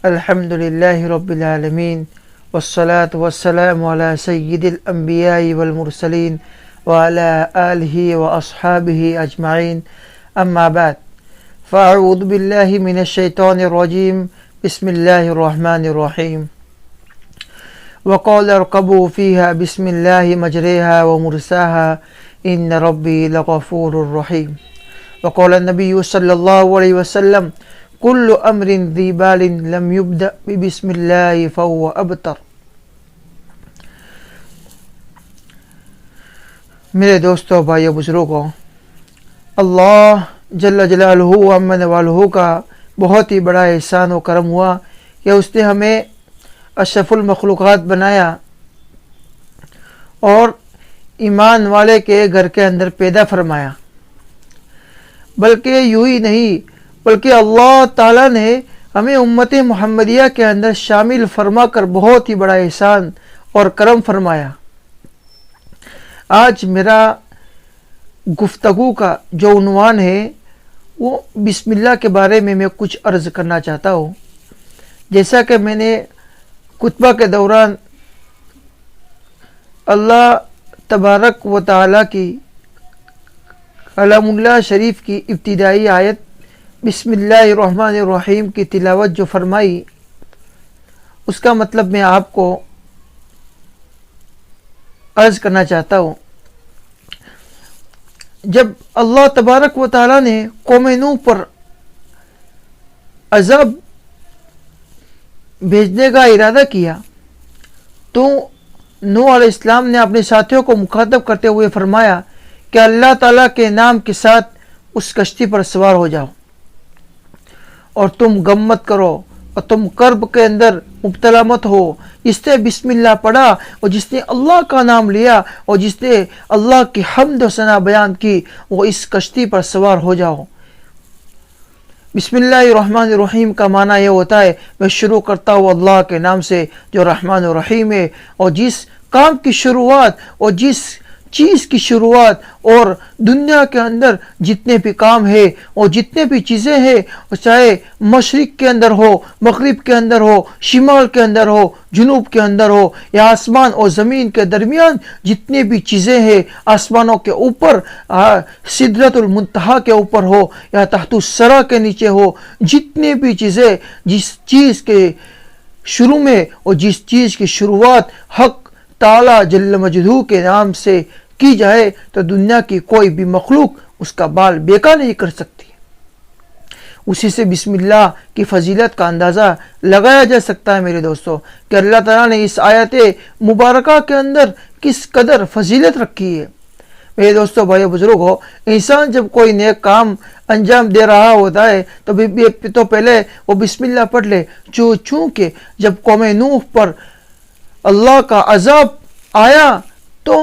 الحمد للہ رب العالمین والصلاة والسلام علی سید الانبیاء والمرسلین وعلی آلہ واصحابہ اجمعین اما بعد فاعوذ باللہ من الشیطان الرجیم بسم اللہ الرحمن الرحیم وقال اركبوا فيها بسم الله مجريها ومرساها إن ربي لغفور رحيم وقال النبي صلى الله عليه وسلم كل أمر ذي بال لم يبدأ بسم الله فهو أبتر۔ میرے دوستو، بھائیو، بزرگوں، اللہ جل جلالہ و عم نوالہ کا بہت ہی بڑا احسان و کرم ہوا کہ اس نے ہمیں اشرف المخلوقات بنایا اور ایمان والے کے گھر کے اندر پیدا فرمایا۔ بلکہ یوں ہی نہیں، بلکہ اللہ تعالیٰ نے ہمیں امت محمدیہ کے اندر شامل فرما کر بہت ہی بڑا احسان اور کرم فرمایا۔ آج میرا گفتگو کا جو عنوان ہے وہ بسم اللہ کے بارے میں کچھ عرض کرنا چاہتا ہوں۔ جیسا کہ میں نے خطبہ کے دوران اللہ تبارک و تعالیٰ کی کلام اللہ شریف کی ابتدائی آیت بسم اللہ الرحمن الرحیم کی تلاوت جو فرمائی، اس کا مطلب میں آپ کو عرض کرنا چاہتا ہوں۔ جب اللہ تبارک و تعالیٰ نے قوم نوح پر عذاب بھیجنے کا ارادہ کیا تو نوح علیہ السلام نے اپنے ساتھیوں کو مخاطب کرتے ہوئے فرمایا کہ اللہ تعالیٰ کے نام کے ساتھ اس کشتی پر سوار ہو جاؤ اور تم غم مت کرو اور تم کرب کے اندر مبتلا مت ہو۔ جس نے بسم اللہ پڑھا اور جس نے اللہ کا نام لیا اور جس نے اللہ کی حمد و ثنا بیان کی، وہ اس کشتی پر سوار ہو جاؤ۔ بسم اللہ الرحمن الرحیم کا معنی یہ ہوتا ہے میں شروع کرتا ہوں اللہ کے نام سے جو رحمان الرحیم ہے، اور جس کام کی شروعات اور جس چیز کی شروعات اور دنیا کے اندر جتنے بھی کام ہے اور جتنے بھی چیزیں ہیں، چاہے مشرق کے اندر ہو، مغرب کے اندر ہو، شمال کے اندر ہو، جنوب کے اندر ہو، یا آسمان اور زمین کے درمیان جتنے بھی چیزیں ہیں، آسمانوں کے اوپر سدرۃ المنتہا کے اوپر ہو یا تحت الثری کے نیچے ہو، جتنے بھی چیزیں جس چیز کے شروع میں اور جس چیز کی شروعات حق تعالی جل مجدہ کے نام سے کی جائے تو دنیا کی کوئی بھی مخلوق اس کا بال بیکار نہیں کر سکتی۔ اسی سے بسم اللہ کی فضیلت کا اندازہ لگایا جا سکتا ہے میرے دوستو کہ اللہ تعالیٰ نے اس آیت مبارکہ کے اندر کس قدر فضیلت رکھی ہے۔ میرے دوستو، بھائی بزرگوں، انسان جب کوئی نیک کام انجام دے رہا ہوتا ہے تو پہلے وہ بسم اللہ پڑھ لے۔ چونکہ جب قوم نوح پر اللہ کا عذاب آیا تو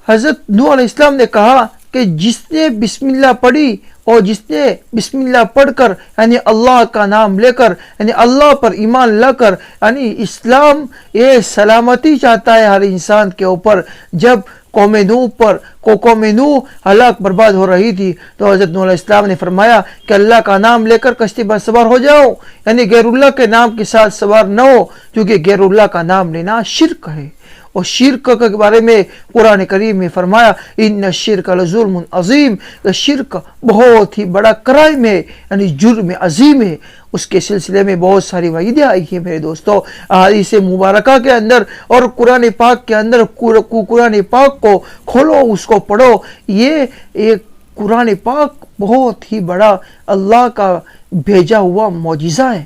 حضرت نوح علیہ السلام نے کہا کہ جس نے بسم اللہ پڑھی اور جس نے بسم اللہ پڑھ کر یعنی اللہ کا نام لے کر یعنی اللہ پر ایمان لا کر یعنی اسلام یہ سلامتی چاہتا ہے ہر انسان کے اوپر۔ جب قوم نوح ہلاک برباد ہو رہی تھی تو حضرت نوح علیہ السلام نے فرمایا کہ اللہ کا نام لے کر کشتی پر سوار ہو جاؤ، یعنی غیر اللہ کے نام کے ساتھ سوار نہ ہو، کیونکہ غیر اللہ کا نام لینا شرک ہے۔ اور شرک کے بارے میں قرآن کریم میں فرمایا ان الشرک لظلم عظیم، شرک بہت ہی بڑا کرائم ہے، یعنی جرم عظیم ہے۔ اس کے سلسلے میں بہت ساری وعیدیں آئی ہیں میرے دوستو احادیث مبارکہ کے اندر اور قرآن پاک کے اندر۔ قرآن پاک کو کھولو، اس کو پڑھو۔ یہ ایک قرآن پاک بہت ہی بڑا اللہ کا بھیجا ہوا معجزہ ہے۔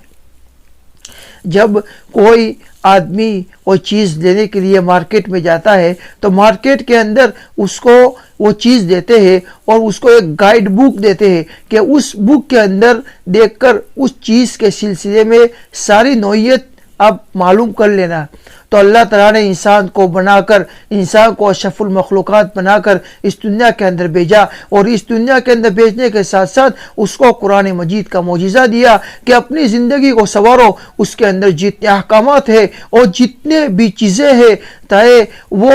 جب کوئی آدمی وہ چیز لینے کے لیے مارکیٹ میں جاتا ہے تو مارکیٹ کے اندر اس کو وہ چیز دیتے ہیں اور اس کو ایک گائیڈ بک دیتے ہیں کہ اس بک کے اندر دیکھ کر اس چیز کے سلسلے میں ساری نوعیت آپ معلوم کر لینا۔ تو اللہ تعالیٰ نے انسان کو بنا کر، انسان کو اشرف المخلوقات بنا کر اس دنیا کے اندر بھیجا، اور اس دنیا کے اندر بھیجنے کے ساتھ ساتھ اس کو قرآن مجید کا معجزہ دیا کہ اپنی زندگی کو سنوارو۔ اس کے اندر جتنے احکامات ہیں اور جتنے بھی چیزیں ہیں تاکہ وہ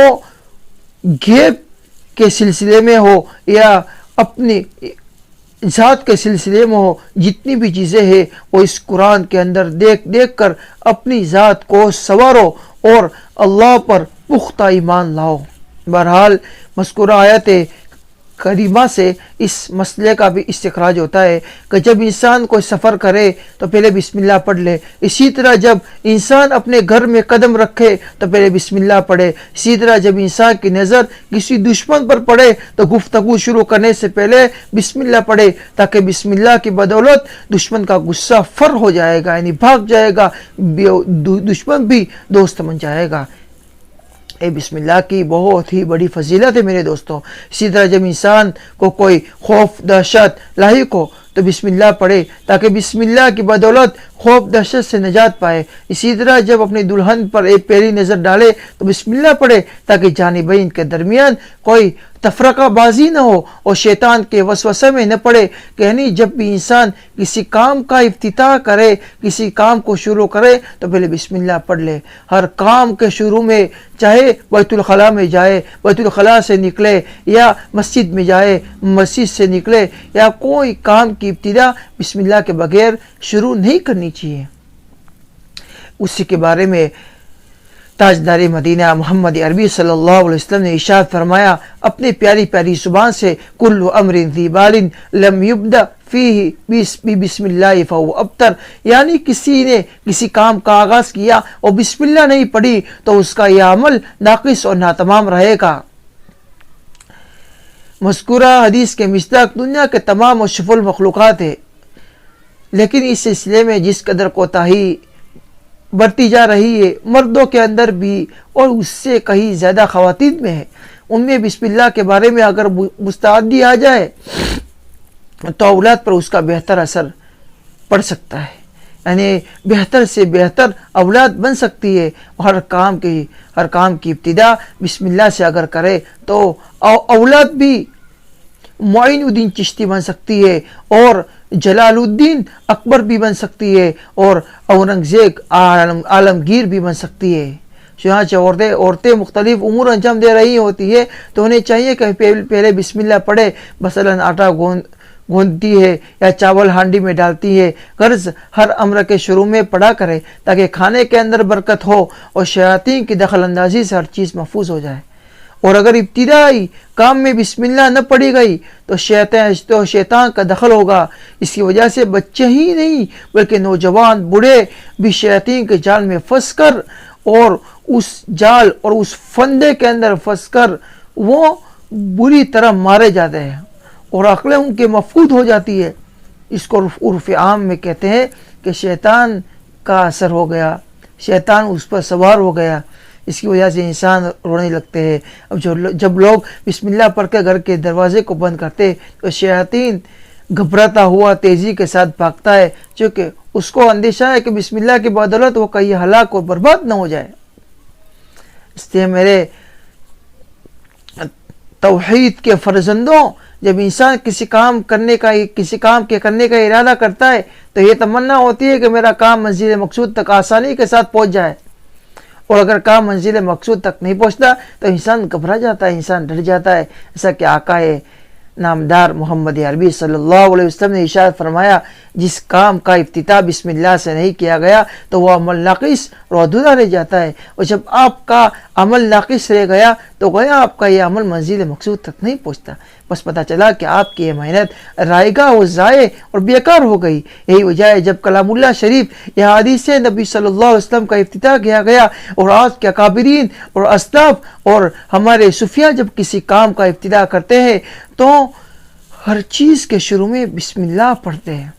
غیب کے سلسلے میں ہو یا اپنی ذات کے سلسلے میں ہو، جتنی بھی چیزیں ہیں وہ اس قرآن کے اندر دیکھ دیکھ کر اپنی ذات کو سنوارو اور اللہ پر پختہ ایمان لاؤ۔ بہرحال مذکورہ آیت کریمہ سے اس مسئلے کا بھی استخراج ہوتا ہے کہ جب انسان کوئی سفر کرے تو پہلے بسم اللہ پڑھ لے، اسی طرح جب انسان اپنے گھر میں قدم رکھے تو پہلے بسم اللہ پڑھے، اسی طرح جب انسان کی نظر کسی دشمن پر پڑے تو گفتگو شروع کرنے سے پہلے بسم اللہ پڑھے، تاکہ بسم اللہ کی بدولت دشمن کا غصہ فر ہو جائے گا، یعنی بھاگ جائے گا، دشمن بھی دوست بن جائے گا۔ اے بسم اللہ کی بہت ہی بڑی فضیلت ہے میرے دوستوں۔ اسی طرح جب انسان کو کوئی خوف دہشت لاحق ہو تو بسم اللہ پڑھے، تاکہ بسم اللہ کی بدولت خوف دہشت سے نجات پائے۔ اسی طرح جب اپنی دلہن پر ایک پیری نظر ڈالے تو بسم اللہ پڑھے، تاکہ جانبین کے درمیان کوئی تفرقہ بازی نہ ہو اور شیطان کے وسوسے میں نہ پڑے، کہ یعنی جب بھی انسان کسی کام کا افتتاح کرے، کسی کام کو شروع کرے تو پہلے بسم اللہ پڑھ لے۔ ہر کام کے شروع میں چاہے بیت الخلاء میں جائے، بیت الخلاء سے نکلے، یا مسجد میں جائے، مسجد سے نکلے، یا کوئی کام کی ابتدا بسم اللہ کے بغیر شروع نہیں کرنی چاہیے۔ اسی کے بارے میں تاجدار مدینہ محمد عربی صلی اللہ علیہ وسلم نے ارشاد فرمایا اپنی پیاری پیاری زبان سے، کل امر ذی بال لم یبدأ فیہ بسم اللہ فہو ابتر، یعنی کسی نے کسی کام کا آغاز کیا اور بسم اللہ نہیں پڑھی تو اس کا یہ عمل ناقص اور ناتمام رہے گا۔ مذکورہ حدیث کے مصداق دنیا کے تمام اشرف المخلوقات ہے، لیکن اس سلسلے میں جس قدر کوتاہی بڑھتی جا رہی ہے مردوں کے اندر بھی اور اس سے کہیں زیادہ خواتین میں ہے، ان میں بسم اللہ کے بارے میں اگر مستعدی آ جائے تو اولاد پر اس کا بہتر اثر پڑ سکتا ہے، یعنی بہتر سے بہتر اولاد بن سکتی ہے۔ ہر کام کی ابتدا بسم اللہ سے اگر کرے تو اولاد بھی معین الدین چشتی بن سکتی ہے، اور جلال الدین اکبر بھی بن سکتی ہے، اور اورنگزیب عالمگیر بھی بن سکتی ہے۔ چنانچہ عورتیں مختلف امور انجام دے رہی ہوتی ہے تو انہیں چاہیے کہ پہلے بسم اللہ پڑھے، مثلا آٹا گوندتی ہے یا چاول ہانڈی میں ڈالتی ہے، غرض ہر امر کے شروع میں پڑھا کرے تاکہ کھانے کے اندر برکت ہو اور شیاطین کی دخل اندازی سے ہر چیز محفوظ ہو جائے۔ اور اگر ابتدائی کام میں بسم اللہ نہ پڑھی گئی تو شیطان کا دخل ہوگا، اس کی وجہ سے بچے ہی نہیں بلکہ نوجوان بوڑھے بھی شیاطین کے جال میں پھنس کر اور اس جال اور اس فندے کے اندر پھنس کر وہ بری طرح مارے جاتے ہیں اور عقلیں ان کے مفقود ہو جاتی ہے۔ اس کو عرف عام میں کہتے ہیں کہ شیطان کا اثر ہو گیا، شیطان اس پر سوار ہو گیا، اس کی وجہ سے انسان رونے لگتے ہیں۔ اب جب لوگ بسم اللہ پڑھ کے گھر کے دروازے کو بند کرتے تو شیاطین گھبراتا ہوا تیزی کے ساتھ بھاگتا ہے، چونکہ اس کو اندیشہ ہے کہ بسم اللہ کی بدولت وہ کہیں ہلاک اور برباد نہ ہو جائے۔ اس لیے میرے توحید کے فرزندوں، جب انسان کسی کام کے کرنے کا ارادہ کرتا ہے تو یہ تمنا ہوتی ہے کہ میرا کام منزل مقصود تک آسانی کے ساتھ پہنچ جائے، اور اگر کام منزل مقصود تک نہیں پہنچتا تو انسان گھبرا جاتا ہے، انسان ڈر جاتا ہے۔ ایسا کہ آقا نامدار محمد عربی صلی اللہ علیہ وسلم نے ارشاد فرمایا جس کام کا افتتاح بسم اللہ سے نہیں کیا گیا تو وہ عمل ناقص اور ادھورا رہ جاتا ہے، اور جب آپ کا عمل ناقص رہ گیا تو گویا آپ کا یہ عمل منزل مقصود تک نہیں پہنچتا۔ بس پتہ چلا کہ آپ کی یہ محنت رائگاں اور ضائع اور بیکار ہو گئی۔ یہی وجہ ہے جب کلام اللہ شریف یا حدیث نبی صلی اللہ علیہ وسلم کا افتتاح کیا گیا اور آج کے اکابرین اور اسلاف اور ہمارے صوفیاء جب کسی کام کا افتتاح کرتے ہیں تو ہر چیز کے شروع میں بسم اللہ پڑھتے ہیں۔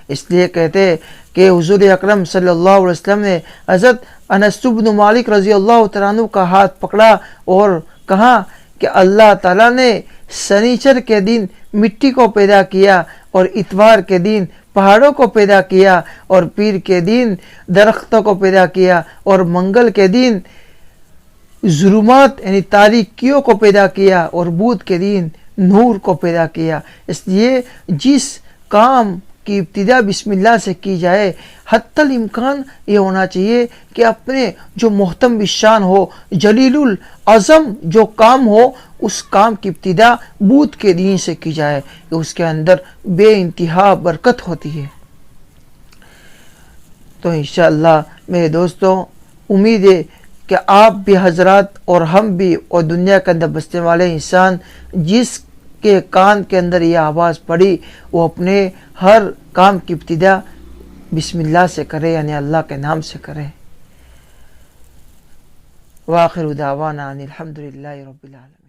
اس لیے کہتے ہیں کہ حضور اکرم صلی اللہ علیہ وسلم نے حضرت انس بن مالک رضی اللہ تعالیٰ عنہ کا ہاتھ پکڑا اور کہا کہ اللہ تعالیٰ نے سنیچر کے دن مٹی کو پیدا کیا اور اتوار کے دن پہاڑوں کو پیدا کیا اور پیر کے دن درختوں کو پیدا کیا اور منگل کے دن ظلمات یعنی تاریکیوں کو پیدا کیا اور بدھ کے دن نور کو پیدا کیا۔ اس لیے جس کام کی ابتدا بسم اللہ سے کی جائے. حتی الامکان یہ ہونا چاہیے کہ اپنے جو محتم بالشان ہو، جلیل العظم جو کام ہو، اس کام کی ابتدا بود کے دین سے کی جائے کہ اس کے اندر بے انتہا برکت ہوتی ہے. تو انشاءاللہ میرے دوستوں، امید ہے کہ آپ بھی حضرات اور ہم بھی اور دنیا کے اندر بسنے والے انسان جس کے کان کے اندر یہ آواز پڑی وہ اپنے ہر کام کی ابتدا بسم اللہ سے کرے، یعنی اللہ کے نام سے کرے. وآخر دعوانا ان الحمدللہ رب العالمین.